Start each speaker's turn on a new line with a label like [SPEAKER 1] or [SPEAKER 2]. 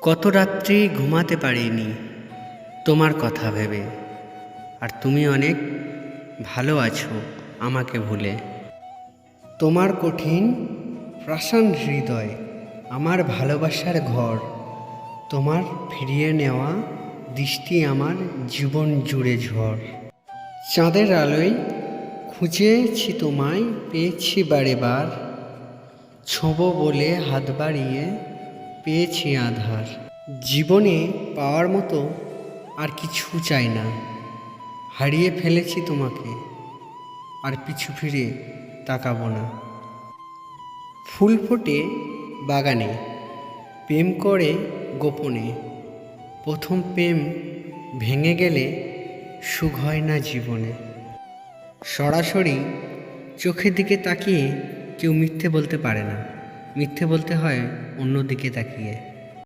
[SPEAKER 1] কত রাত্রি ঘুমাতে পারিনি তোমার কথা ভেবে, আর তুমি অনেক ভালো আছো আমাকে ভুলে। তোমার কঠিন প্রাসান হৃদয় আমার ভালোবাসার ঘর, তোমার ফিরিয়ে নেওয়া দৃষ্টি আমার জীবন জুড়ে ঝড়। চাঁদের আলোয় খুঁজেছি তোমায়, পেয়েছি বারে বার, ছোঁবো বলে হাত বাড়িয়ে পেয়েছি আধার। জীবনে পাওয়ার মতো আর কিছু চাই না, হারিয়ে ফেলেছি তোমাকে, আর পিছু ফিরে তাকাবো না। ফুল ফোটে বাগানে, প্রেম করে গোপনে, প্রথম প্রেম ভেঙে গেলে সুখ হয় না জীবনে। সরাসরি চোখের দিকে তাকিয়ে কেউ মিথ্যে বলতে পারে না, মিথ্যে বলতে হয় অন্য দিকে তাকিয়ে।